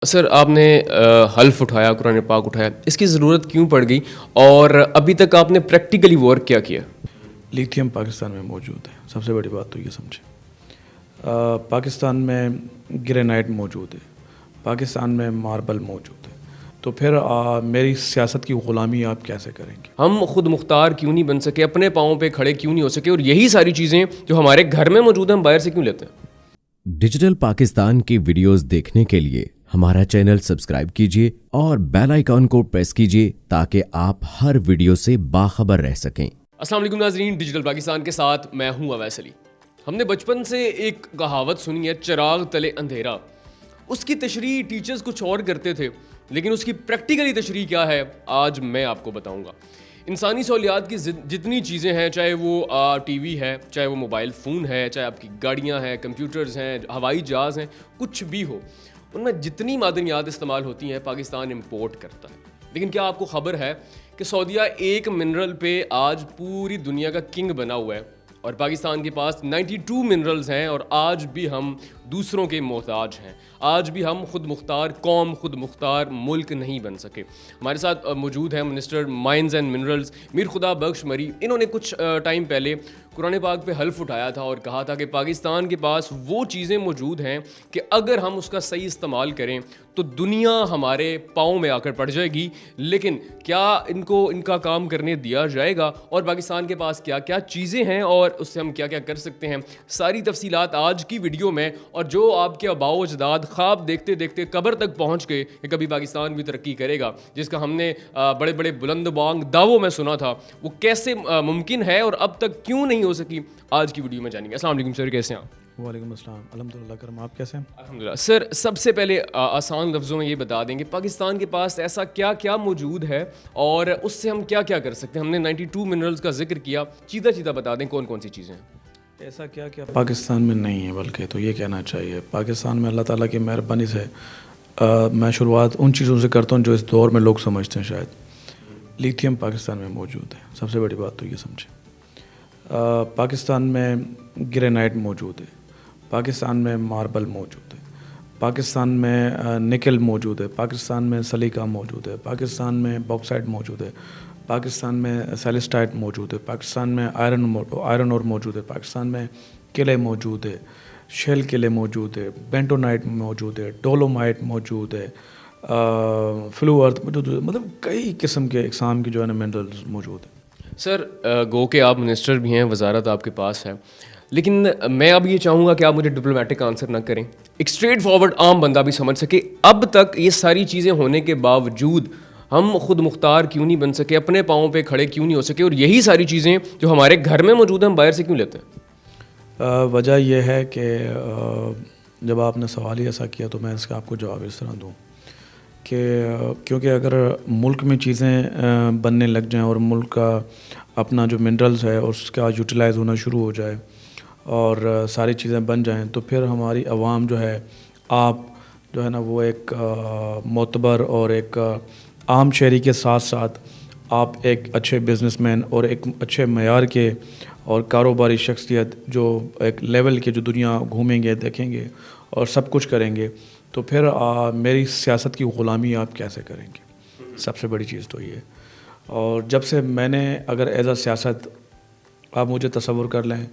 سر آپ نے حلف اٹھایا، قرآن پاک اٹھایا، اس کی ضرورت کیوں پڑ گئی اور ابھی تک آپ نے پریکٹیکلی ورک کیا کیا؟ لیتھیم پاکستان میں موجود ہے، سب سے بڑی بات تو یہ سمجھیں۔ پاکستان میں گرینائٹ موجود ہے، پاکستان میں ماربل موجود ہے، تو پھر میری سیاست کی غلامی آپ کیسے کریں گے؟ ہم خود مختار کیوں نہیں بن سکے، اپنے پاؤں پہ کھڑے کیوں نہیں ہو سکے، اور یہی ساری چیزیں جو ہمارے گھر میں موجود ہیں ہم باہر سے کیوں لیتے ہیں؟ ڈیجیٹل پاکستان کی ویڈیوز دیکھنے کے لیے ہمارا چینل سبسکرائب کیجیے اور بیل آئیکن کو پریس کیجیے تاکہ آپ ہر ویڈیو سے باخبر رہ سکیں۔ السلام علیکم ناظرین، ڈیجیٹل پاکستان کے ساتھ میں ہوں اویس علی۔ ہم نے بچپن سے ایک کہاوت سنی ہے، چراغ تلے اندھیرا۔ اس کی تشریح ٹیچرز کچھ اور کرتے تھے، لیکن اس کی پریکٹیکلی تشریح کیا ہے آج میں آپ کو بتاؤں گا۔ انسانی سہولیات کی جتنی چیزیں ہیں، چاہے وہ ٹی وی ہے، چاہے وہ موبائل فون ہے، چاہے آپ کی گاڑیاں ہیں، کمپیوٹرز ہیں، ہوائی جہاز ہیں، کچھ بھی ہو، ان میں جتنی معدنیات استعمال ہوتی ہیں پاکستان امپورٹ کرتا ہے۔ لیکن کیا آپ کو خبر ہے کہ سعودیہ ایک منرل پہ آج پوری دنیا کا کنگ بنا ہوا ہے، اور پاکستان کے پاس 92 منرلز ہیں، اور آج بھی ہم دوسروں کے محتاج ہیں۔ آج بھی ہم خود مختار قوم، خود مختار ملک نہیں بن سکے۔ ہمارے ساتھ موجود ہیں منسٹر مائنز اینڈ منرلز میر خدا بخش مری۔ انہوں نے کچھ ٹائم پہلے قرآن پاک پہ حلف اٹھایا تھا اور کہا تھا کہ پاکستان کے پاس وہ چیزیں موجود ہیں کہ اگر ہم اس کا صحیح استعمال کریں تو دنیا ہمارے پاؤں میں آ کر پڑ جائے گی۔ لیکن کیا ان کو ان کا کام کرنے دیا جائے گا، اور پاکستان کے پاس کیا کیا چیزیں ہیں اور اس سے ہم کیا کیا کر سکتے ہیں، ساری تفصیلات آج کی ویڈیو میں۔ اور جو آپ کے آباء و اجداد خواب دیکھتے دیکھتے قبر تک پہنچ گئے کہ کبھی پاکستان بھی ترقی کرے گا، جس کا ہم نے بڑے بڑے بلند بانگ دعووں میں سنا تھا، وہ کیسے ممکن ہے اور اب تک کیوں نہیں ہو سکی، آج کی ویڈیو میں جانیں گے۔ السلام علیکم سر، کیسے ہیں آپ؟ وعلیکم السلام، الحمدللہ کرم، آپ کیسے ہیں؟ الحمدللہ۔ سر سب سے پہلے آسان لفظوں میں یہ بتا دیں کہ پاکستان کے پاس ایسا کیا کیا موجود ہے اور اس سے ہم کیا کیا کر سکتے ہیں۔ ہم نے 92 منرلز کا ذکر کیا، چیدہ چیدہ بتا دیں کون کون سی چیزیں ہیں۔ ایسا کیا کیا پاکستان میں نہیں ہے، بلکہ تو یہ کہنا چاہیے پاکستان میں اللہ تعالیٰ کی مہربانی سے میں شروعات ان چیزوں سے کرتا ہوں جو اس دور میں لوگ سمجھتے ہیں شاید۔ لیتھیم پاکستان میں موجود ہے، سب سے بڑی بات تو یہ سمجھیں۔ پاکستان میں گرینائٹ موجود ہے، پاکستان میں ماربل موجود ہے، پاکستان میں نکل موجود ہے، پاکستان میں سلیکا موجود ہے، پاکستان میں باکسائٹ موجود ہے، پاکستان میں سیلسٹائٹ موجود ہے، پاکستان میں آئرن اور موجود ہے، پاکستان میں قلعے موجود ہے، شیل قلعے موجود ہے، بینٹونائٹ موجود ہے، ڈولومائٹ موجود ہے، فلو ارتھ موجود ہے، مطلب کئی قسم کے اقسام کی جو ہے نا منرلز موجود ہیں۔ سر گو کہ آپ منسٹر بھی ہیں، وزارت آپ کے پاس ہے، لیکن میں اب یہ چاہوں گا کہ آپ مجھے ڈپلومیٹک آنسر نہ کریں، ایک اسٹریٹ فارورڈ عام بندہ بھی سمجھ سکے۔ اب تک یہ ساری چیزیں ہونے کے باوجود ہم خود مختار کیوں نہیں بن سکے، اپنے پاؤں پہ کھڑے کیوں نہیں ہو سکے، اور یہی ساری چیزیں جو ہمارے گھر میں موجود ہیں ہم باہر سے کیوں لیتے ہیں؟ وجہ یہ ہے کہ جب آپ نے سوال ہی ایسا کیا تو میں اس کا آپ کو جواب اس طرح دوں کہ کیونکہ اگر ملک میں چیزیں بننے لگ جائیں اور ملک کا اپنا جو منرلز ہے اور اس کا یوٹیلائز ہونا شروع ہو جائے اور ساری چیزیں بن جائیں تو پھر ہماری عوام جو ہے، آپ جو ہے نا وہ ایک معتبر اور ایک عام شہری کے ساتھ ساتھ آپ ایک اچھے بزنس مین اور ایک اچھے معیار کے اور کاروباری شخصیت جو ایک لیول کے جو دنیا گھومیں گے، دیکھیں گے اور سب کچھ کریں گے، تو پھر میری سیاست کی غلامی آپ کیسے کریں گے؟ سب سے بڑی چیز تو یہ ہے۔ اور جب سے میں نے اگر ایز اے سیاست آپ مجھے تصور کر لیں،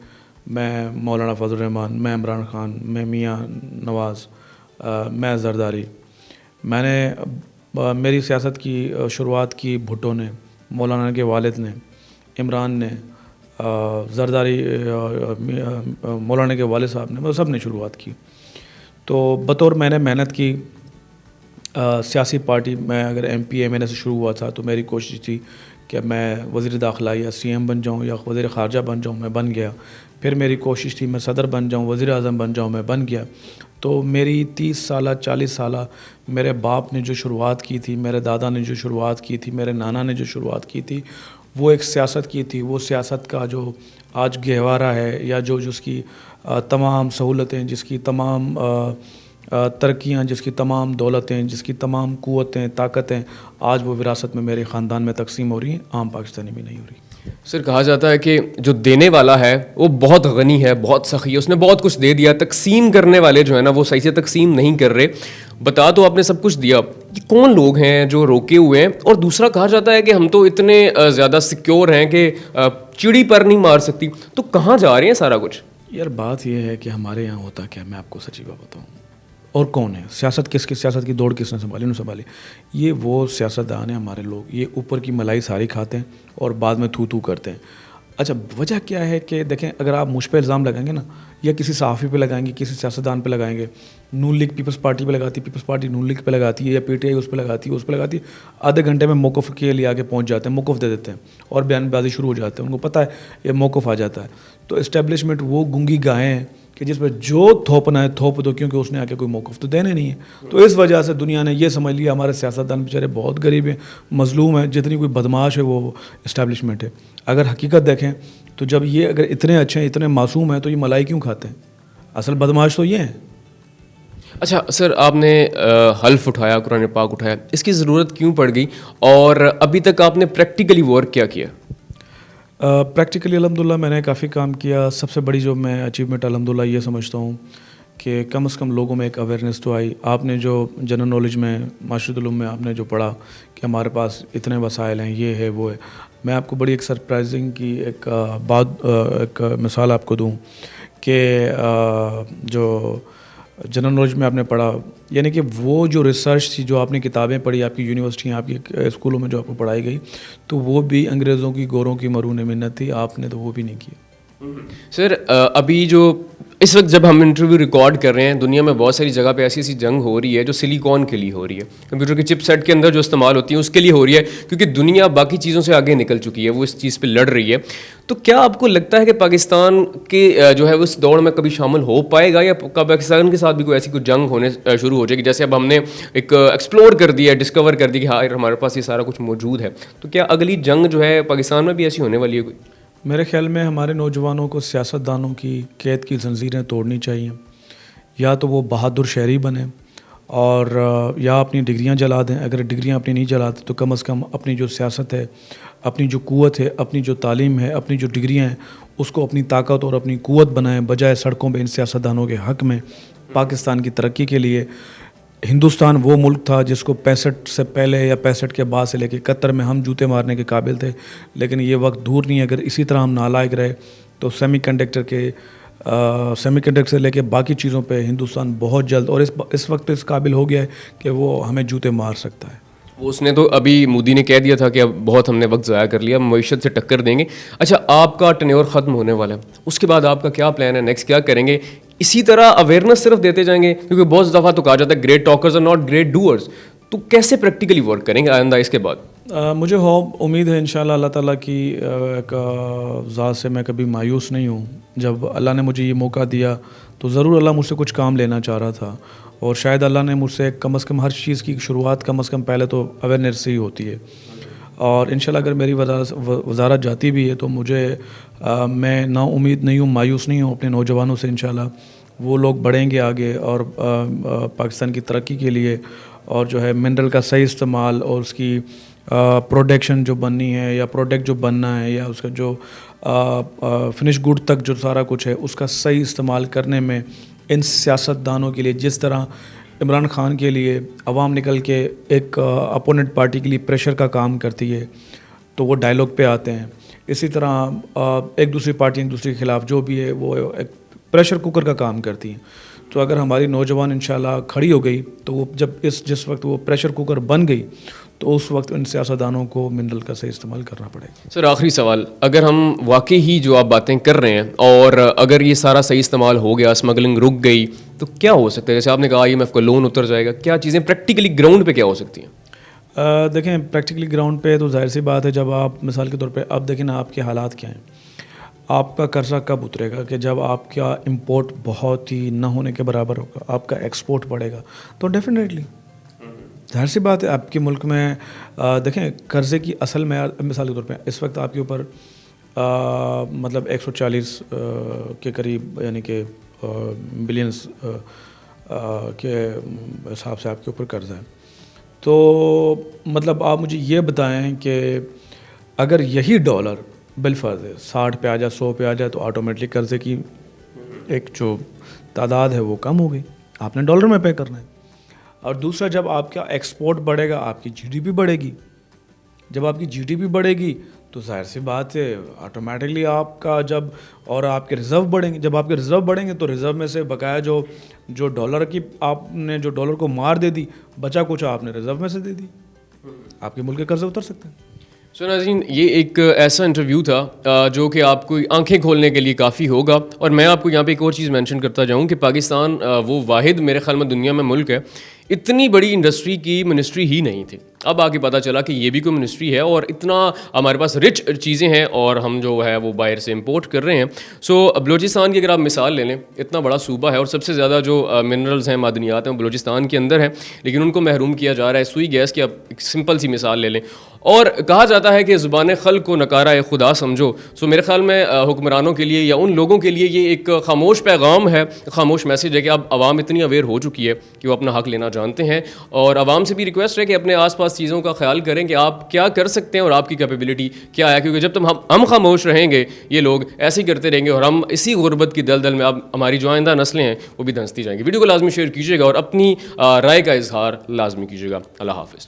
میں مولانا فضل الرحمان، میں عمران خان، میں میاں نواز، میں زرداری، میں نے میری سیاست کی شروعات کی بھٹو نے، مولانا کے والد نے، عمران نے، زرداری مولانا کے والد صاحب نے، سب نے شروعات کی۔ تو بطور میں نے محنت کی سیاسی پارٹی میں، اگر ایم پی ایم این اے سے شروع ہوا تھا تو میری کوشش تھی کہ میں وزیر داخلہ یا سی ایم بن جاؤں یا وزیر خارجہ بن جاؤں، میں بن گیا۔ پھر میری کوشش تھی میں صدر بن جاؤں، وزیر اعظم بن جاؤں، میں بن گیا۔ تو میری 30 سالہ 40 سالہ میرے باپ نے جو شروعات کی تھی، میرے دادا نے جو شروعات کی تھی، میرے نانا نے جو شروعات کی تھی، وہ ایک سیاست کی تھی۔ وہ سیاست کا جو آج گہوارہ ہے یا جو جس کی تمام سہولتیں، جس کی تمام ترقیاں، جس کی تمام دولتیں، جس کی تمام قوتیں، طاقتیں آج وہ وراثت میں میرے خاندان میں تقسیم ہو رہی ہیں، عام پاکستانی میں نہیں ہو رہی۔ سر کہا جاتا ہے کہ جو دینے والا ہے وہ بہت غنی ہے، بہت سخی ہے، اس نے بہت کچھ دے دیا، تقسیم کرنے والے جو ہے نا وہ صحیح سے تقسیم نہیں کر رہے۔ بتا تو آپ نے سب کچھ دیا, یہ کون لوگ ہیں جو روکے ہوئے ہیں؟ اور دوسرا کہا جاتا ہے کہ ہم تو اتنے زیادہ سیکیور ہیں کہ چڑی پر نہیں مار سکتی, تو کہاں جا رہے ہیں سارا کچھ؟ یار بات یہ ہے کہ ہمارے یہاں ہوتا کیا, میں آپ کو سچی بات بتاؤں, اور کون ہے سیاست, سیاست کی دوڑ کس نے سنبھالی, انہوں سنبھالی. یہ وہ سیاستدان ہیں ہمارے لوگ, یہ اوپر کی ملائی ساری کھاتے ہیں اور بعد میں تھو کرتے ہیں. اچھا وجہ کیا ہے کہ دیکھیں, اگر آپ مجھ پہ الزام لگائیں گے نا, یا کسی صحافی پہ لگائیں گے, کسی سیاستدان پہ لگائیں گے, نون لیگ پیپلز پارٹی پہ لگاتی ہے, پیپلز پارٹی نون لیگ پہ لگاتی ہے, یا پی ٹی آئی اس پہ لگاتی ہے, اس پہ لگاتی ہے, آدھے گھنٹے میں موقف کے لیے آگے پہنچ جاتے ہیں, موقف دے دیتے ہیں اور بیان بازی شروع ہو جاتے ہیں. ان کو پتہ ہے یہ موقف آ جاتا ہے. تو اسٹیبلشمنٹ وہ گونگی گائیں ہیں کہ جس پہ جو تھوپنا ہے تھوپ دو, کیونکہ اس نے آ کے کوئی موقف تو دینے نہیں ہے. تو اس وجہ سے دنیا نے یہ سمجھ لیا ہمارے سیاستدان بیچارے بہت غریب ہیں, مظلوم ہیں, جتنی کوئی بدماش ہے وہ اسٹیبلشمنٹ ہے. اگر حقیقت دیکھیں تو جب یہ اگر اتنے اچھے ہیں, اتنے معصوم ہیں, تو یہ ملائی کیوں کھاتے ہیں؟ اصل بدماش تو یہ ہیں. اچھا سر, آپ نے حلف اٹھایا, قرآن پاک اٹھایا, اس کی ضرورت کیوں پڑ گئی, اور ابھی تک آپ نے پریکٹیکلی ورک کیا کیا؟ پریکٹیکلی الحمدللہ میں نے کافی کام کیا. سب سے بڑی جو میں اچیومنٹ الحمدللہ یہ سمجھتا ہوں کہ کم از کم لوگوں میں ایک اویئرنیس تو آئی. آپ نے جو جنرل نالج میں, معاشرت العلوم میں آپ نے جو پڑھا کہ ہمارے پاس اتنے وسائل ہیں, یہ ہے وہ ہے. میں آپ کو بڑی ایک سرپرائزنگ کی ایک بات, ایک مثال آپ کو دوں کہ جو جنرل نالج میں آپ نے پڑھا, یعنی کہ وہ جو ریسرچ تھی, جو آپ نے کتابیں پڑھی, آپ کی یونیورسٹیاں, آپ کی اسکولوں میں جو آپ کو پڑھائی گئی, تو وہ بھی انگریزوں کی, گوروں کی مرہون منت تھی. آپ نے تو وہ بھی نہیں کی. سر ابھی جو اس وقت جب ہم انٹرویو ریکارڈ کر رہے ہیں, دنیا میں بہت ساری جگہ پہ ایسی ایسی جنگ ہو رہی ہے جو سلیکون کے لیے ہو رہی ہے, کمپیوٹر کے چپ سیٹ کے اندر جو استعمال ہوتی ہیں اس کے لیے ہو رہی ہے, کیونکہ دنیا باقی چیزوں سے آگے نکل چکی ہے, وہ اس چیز پہ لڑ رہی ہے. تو کیا آپ کو لگتا ہے کہ پاکستان کے جو ہے اس دوڑ میں کبھی شامل ہو پائے گا, یا پاکستان کے ساتھ بھی کوئی ایسی کوئی جنگ ہونے شروع ہو جائے گی؟ جیسے اب ہم نے ایک ایکسپلور کر دیا, ڈسکور کر دی کہ ہاں ہمارے پاس یہ سارا کچھ موجود ہے, تو کیا اگلی جنگ جو ہے پاکستان میں بھی ایسی ہونے والی ہے کوئی؟ میرے خیال میں ہمارے نوجوانوں کو سیاستدانوں کی قید کی زنجیریں توڑنی چاہیے. یا تو وہ بہادر شہری بنیں, اور یا اپنی ڈگریاں جلا دیں. اگر ڈگریاں اپنی نہیں جلاتے تو کم از کم اپنی جو سیاست ہے, اپنی جو قوت ہے, اپنی جو تعلیم ہے, اپنی جو ڈگریاں ہیں, اس کو اپنی طاقت اور اپنی قوت بنائیں, بجائے سڑکوں پہ ان سیاستدانوں کے حق میں. پاکستان کی ترقی کے لیے, ہندوستان وہ ملک تھا جس کو 65 سے پہلے یا 65 کے بعد سے لے کے 71 میں ہم جوتے مارنے کے قابل تھے, لیکن یہ وقت دور نہیں ہے. اگر اسی طرح ہم نالائق رہے تو سیمی کنڈکٹر سے لے کے باقی چیزوں پہ ہندوستان بہت جلد, اور اس وقت اس قابل ہو گیا ہے کہ وہ ہمیں جوتے مار سکتا ہے. وہ اس نے تو ابھی مودی نے کہہ دیا تھا کہ اب بہت ہم نے وقت ضائع کر لیا, معیشت سے ٹکر دیں گے. اچھا, آپ کا ٹینیور ختم ہونے والا ہے, اس کے بعد آپ کا کیا پلان ہے, نیکسٹ کیا کریں گے؟ اسی طرح اویئرنیس صرف دیتے جائیں گے, کیونکہ بہت دفعہ تو کہا جاتا ہے great talkers are not great doers, تو کیسے پریکٹیکلی ورک کریں گے آئندہ اس کے بعد؟ مجھے امید ہے انشاءاللہ اللہ تعالیٰ کی ایک ذات سے میں کبھی مایوس نہیں ہوں. جب اللہ نے مجھے یہ موقع دیا تو ضرور اللہ مجھ سے کچھ کام لینا چاہ رہا تھا, اور شاید اللہ نے مجھ سے کم از کم ہر چیز کی شروعات کم از کم پہلے تو اویئرنیس سے ہی ہوتی ہے. اور انشاءاللہ اگر میری وزارت جاتی بھی ہے تو میں نا امید نہیں ہوں, مایوس نہیں ہوں اپنے نوجوانوں سے. انشاءاللہ وہ لوگ بڑھیں گے آگے, اور پاکستان کی ترقی کے لیے, اور جو ہے منرل کا صحیح استعمال, اور اس کی پروڈکشن جو بننی ہے, یا پروڈکٹ جو بننا ہے, یا اس کا جو فنش گڈ تک جو سارا کچھ ہے, اس کا صحیح استعمال کرنے میں ان سیاستدانوں کے لیے, جس طرح عمران خان کے لیے عوام نکل کے ایک اپوننٹ پارٹی کے لیے پریشر کا کام کرتی ہے تو وہ ڈائلاگ پہ آتے ہیں, اسی طرح ایک دوسری پارٹی ایک دوسرے کے خلاف جو بھی ہے وہ ایک پریشر کوکر کا کام کرتی ہیں. تو اگر ہماری نوجوان انشاءاللہ کھڑی ہو گئی تو وہ جس وقت وہ پریشر کوکر بن گئی تو اس وقت ان سیاستدانوں کو منرل کا صحیح استعمال کرنا پڑے گا. سر آخری سوال, اگر ہم واقعی ہی جو آپ باتیں کر رہے ہیں, اور اگر یہ سارا صحیح استعمال ہو گیا, اسمگلنگ رک گئی, تو کیا ہو سکتا ہے؟ جیسے آپ نے کہا IMF کا لون اتر جائے گا, کیا چیزیں پریکٹیکلی گراؤنڈ پہ کیا ہو سکتی ہیں؟ دیکھیں پریکٹیکلی گراؤنڈ پہ تو ظاہر سی بات ہے, جب آپ مثال کے طور پہ اب دیکھیں نا آپ کے حالات کیا ہیں, آپ کا قرضہ کب اترے گا کہ جب آپ کا امپورٹ بہت ہی نہ ہونے کے برابر ہوگا, آپ کا ایکسپورٹ بڑھے گا, تو ڈیفینیٹلی ظاہر سی بات ہے آپ کے ملک میں دیکھیں قرضے کی اصل معیار مثال کے طور پہ اس وقت آپ کے اوپر مطلب 140 کے قریب یعنی کہ بلینس کے حساب سے آپ کے اوپر قرضہ ہے. تو مطلب آپ مجھے یہ بتائیں کہ اگر یہی ڈالر بالفرض 60 پہ آ جائے 100 پہ آ جائے تو آٹومیٹلی قرضے کی ایک جو تعداد ہے وہ کم ہو گئی, آپ نے ڈالر میں پے کرنا ہے. اور دوسرا جب آپ کا ایکسپورٹ بڑھے گا آپ کی جی ڈی پی بڑھے گی. جب آپ کی جی ڈی پی بڑھے گی تو ظاہر سی بات ہے آٹومیٹکلی آپ کا جب اور آپ کے ریزرو بڑھیں گے. جب آپ کے ریزرو بڑھیں گے تو ریزرو میں سے بقایا جو ڈالر کی آپ نے جو ڈالر کو مار دے دی بچا کچھ آپ نے ریزرو میں سے دے دی, آپ کے ملک کے قرضے اتر سکتے ہیں. سو ناظرین, یہ ایک ایسا انٹرویو تھا جو کہ آپ کو آنکھیں کھولنے کے لیے کافی ہوگا. اور میں آپ کو یہاں پہ ایک اور چیز مینشن کرتا جاؤں کہ پاکستان وہ واحد میرے خیال میں دنیا میں ملک ہے, اتنی بڑی انڈسٹری کی منسٹری ہی نہیں تھی. اب آگے پتہ چلا کہ یہ بھی کوئی منسٹری ہے اور اتنا ہمارے پاس رچ چیزیں ہیں اور ہم جو ہے وہ باہر سے امپورٹ کر رہے ہیں. سو بلوچستان کی اگر آپ مثال لے لیں, اتنا بڑا صوبہ ہے اور سب سے زیادہ جو منرلز ہیں, معدنیات ہیں, وہ بلوچستان کے اندر ہیں, لیکن ان کو محروم کیا جا رہا ہے. سوئی گیس کی آپ ایک سمپل سی مثال لے لیں, اور کہا جاتا ہے کہ زبان خلق کو نکارہ خدا سمجھو. سو میرے خیال میں حکمرانوں کے لیے یا ان لوگوں کے لیے یہ ایک خاموش پیغام ہے, خاموش میسیج ہے کہ اب عوام اتنی اویئر ہو چکی ہے کہ وہ اپنا حق لینا جانتے ہیں. اور عوام سے بھی ریکویسٹ ہے کہ اپنے آس پاس چیزوں کا خیال کریں کہ آپ کیا کر سکتے ہیں اور آپ کی کیپیبلٹی کیا ہے, کیونکہ جب تک ہم خاموش رہیں گے یہ لوگ ایسے ہی کرتے رہیں گے اور ہم اسی غربت کی دلدل میں اب ہماری جو آئندہ نسلیں ہیں وہ بھی دھنستی جائیں گی. ویڈیو کو لازمی شیئر کیجیے گا اور اپنی رائے کا اظہار لازمی کیجیے گا. اللہ حافظ.